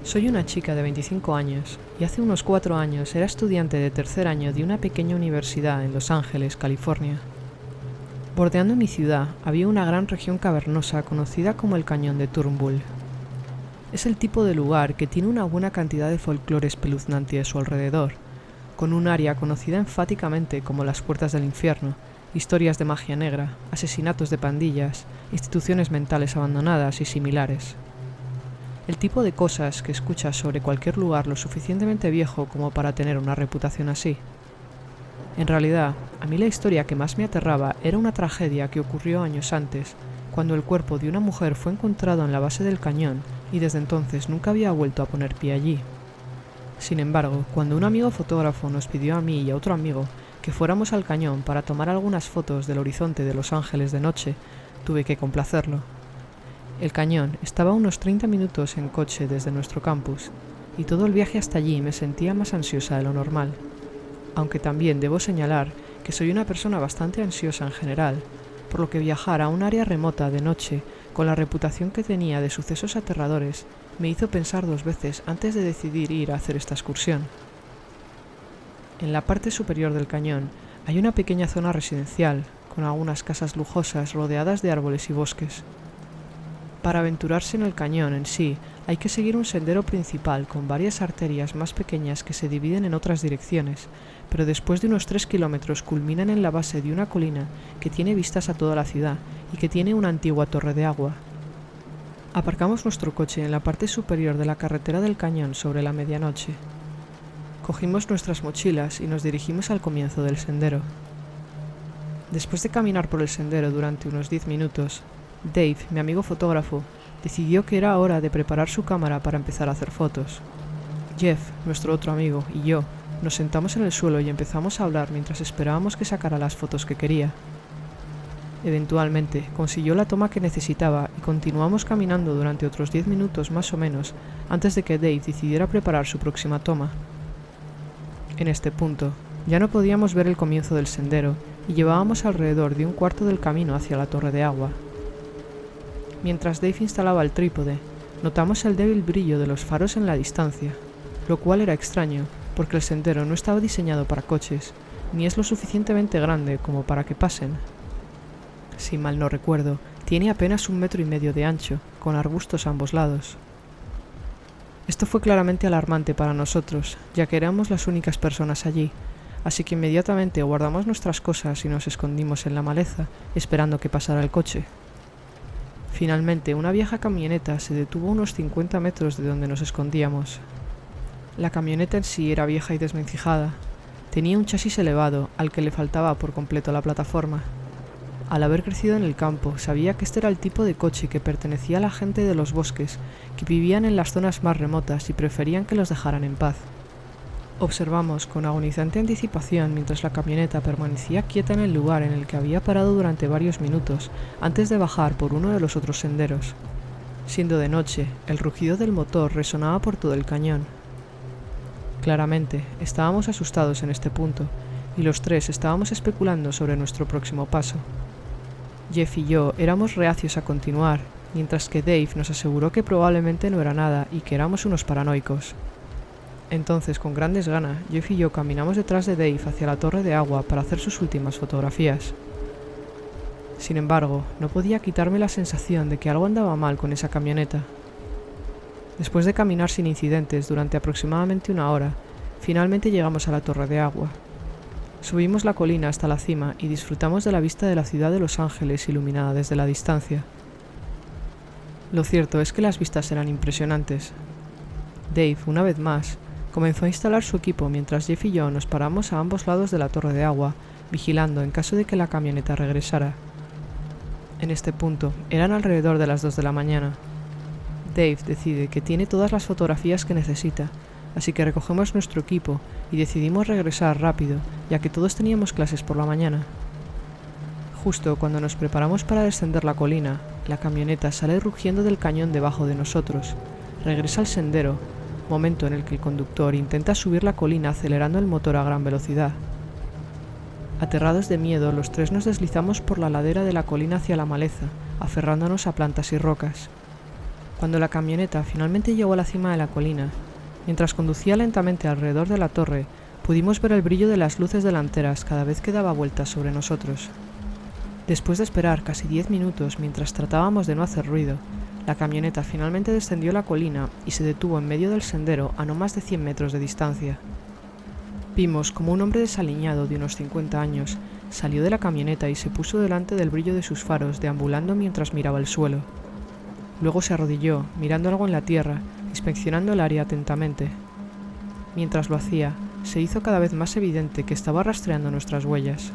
Soy una chica de 25 años y hace unos 4 años era estudiante de tercer año de una pequeña universidad en Los Ángeles, California. Bordeando mi ciudad había una gran región cavernosa conocida como el Cañón de Turnbull. Es el tipo de lugar que tiene una buena cantidad de folclore espeluznante a su alrededor, con un área conocida enfáticamente como las puertas del infierno, historias de magia negra, asesinatos de pandillas, instituciones mentales abandonadas y similares. El tipo de cosas que escuchas sobre cualquier lugar lo suficientemente viejo como para tener una reputación así. En realidad, a mí la historia que más me aterraba era una tragedia que ocurrió años antes, cuando el cuerpo de una mujer fue encontrado en la base del cañón y desde entonces nunca había vuelto a poner pie allí. Sin embargo, cuando un amigo fotógrafo nos pidió a mí y a otro amigo que fuéramos al cañón para tomar algunas fotos del horizonte de Los Ángeles de noche, tuve que complacerlo. El cañón estaba a unos 30 minutos en coche desde nuestro campus, y todo el viaje hasta allí me sentía más ansiosa de lo normal. Aunque también debo señalar que soy una persona bastante ansiosa en general, por lo que viajar a un área remota de noche, con la reputación que tenía de sucesos aterradores, me hizo pensar 2 veces antes de decidir ir a hacer esta excursión. En la parte superior del cañón hay una pequeña zona residencial, con algunas casas lujosas rodeadas de árboles y bosques. Para aventurarse en el cañón en sí, hay que seguir un sendero principal con varias arterias más pequeñas que se dividen en otras direcciones, pero después de unos 3 kilómetros culminan en la base de una colina que tiene vistas a toda la ciudad y que tiene una antigua torre de agua. Aparcamos nuestro coche en la parte superior de la carretera del cañón sobre la medianoche. Cogimos nuestras mochilas y nos dirigimos al comienzo del sendero. Después de caminar por el sendero durante unos 10 minutos, Dave, mi amigo fotógrafo, decidió que era hora de preparar su cámara para empezar a hacer fotos. Jeff, nuestro otro amigo, y yo nos sentamos en el suelo y empezamos a hablar mientras esperábamos que sacara las fotos que quería. Eventualmente consiguió la toma que necesitaba y continuamos caminando durante otros 10 minutos más o menos antes de que Dave decidiera preparar su próxima toma. En este punto, ya no podíamos ver el comienzo del sendero y llevábamos alrededor de un cuarto del camino hacia la torre de agua. Mientras Dave instalaba el trípode, notamos el débil brillo de los faros en la distancia, lo cual era extraño porque el sendero no estaba diseñado para coches, ni es lo suficientemente grande como para que pasen. Si mal no recuerdo, tiene apenas 1,5 metros de ancho, con arbustos a ambos lados. Esto fue claramente alarmante para nosotros, ya que éramos las únicas personas allí, así que inmediatamente guardamos nuestras cosas y nos escondimos en la maleza, esperando que pasara el coche. Finalmente, una vieja camioneta se detuvo a unos 50 metros de donde nos escondíamos. La camioneta en sí era vieja y desvencijada. Tenía un chasis elevado, al que le faltaba por completo la plataforma. Al haber crecido en el campo, sabía que este era el tipo de coche que pertenecía a la gente de los bosques, que vivían en las zonas más remotas y preferían que los dejaran en paz. Observamos con agonizante anticipación mientras la camioneta permanecía quieta en el lugar en el que había parado durante varios minutos antes de bajar por uno de los otros senderos. Siendo de noche, el rugido del motor resonaba por todo el cañón. Claramente, estábamos asustados en este punto, y los tres estábamos especulando sobre nuestro próximo paso. Jeff y yo éramos reacios a continuar, mientras que Dave nos aseguró que probablemente no era nada y que éramos unos paranoicos. Entonces, con gran desgana, Jeff y yo caminamos detrás de Dave hacia la torre de agua para hacer sus últimas fotografías. Sin embargo, no podía quitarme la sensación de que algo andaba mal con esa camioneta. Después de caminar sin incidentes durante aproximadamente 1 hora, finalmente llegamos a la torre de agua. Subimos la colina hasta la cima y disfrutamos de la vista de la ciudad de Los Ángeles iluminada desde la distancia. Lo cierto es que las vistas eran impresionantes. Dave, una vez más, comenzó a instalar su equipo mientras Jeff y yo nos paramos a ambos lados de la torre de agua, vigilando en caso de que la camioneta regresara. En este punto, eran alrededor de las 2 de la mañana. Dave decide que tiene todas las fotografías que necesita, así que recogemos nuestro equipo y decidimos regresar rápido, ya que todos teníamos clases por la mañana. Justo cuando nos preparamos para descender la colina, la camioneta sale rugiendo del cañón debajo de nosotros, regresa al sendero, momento en el que el conductor intenta subir la colina acelerando el motor a gran velocidad. Aterrados de miedo, los tres nos deslizamos por la ladera de la colina hacia la maleza, aferrándonos a plantas y rocas. Cuando la camioneta finalmente llegó a la cima de la colina, mientras conducía lentamente alrededor de la torre, pudimos ver el brillo de las luces delanteras cada vez que daba vueltas sobre nosotros. Después de esperar casi 10 minutos mientras tratábamos de no hacer ruido, la camioneta finalmente descendió la colina y se detuvo en medio del sendero a no más de 100 metros de distancia. Vimos como un hombre desaliñado de unos 50 años salió de la camioneta y se puso delante del brillo de sus faros, deambulando mientras miraba el suelo. Luego se arrodilló, mirando algo en la tierra, inspeccionando el área atentamente. Mientras lo hacía, se hizo cada vez más evidente que estaba rastreando nuestras huellas.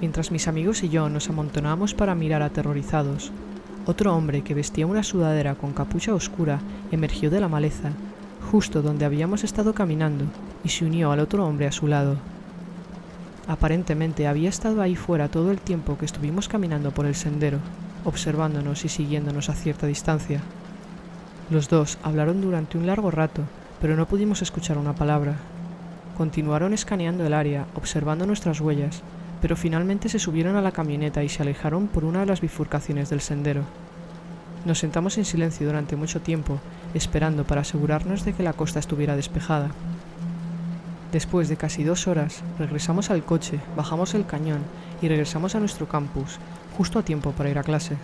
Mientras mis amigos y yo nos amontonábamos para mirar aterrorizados, otro hombre que vestía una sudadera con capucha oscura emergió de la maleza, justo donde habíamos estado caminando, y se unió al otro hombre a su lado. Aparentemente había estado ahí fuera todo el tiempo que estuvimos caminando por el sendero, observándonos y siguiéndonos a cierta distancia. Los dos hablaron durante un largo rato, pero no pudimos escuchar una palabra. Continuaron escaneando el área, observando nuestras huellas, pero finalmente se subieron a la camioneta y se alejaron por una de las bifurcaciones del sendero. Nos sentamos en silencio durante mucho tiempo, esperando para asegurarnos de que la costa estuviera despejada. Después de casi 2 horas, regresamos al coche, bajamos el cañón y regresamos a nuestro campus, justo a tiempo para ir a clase.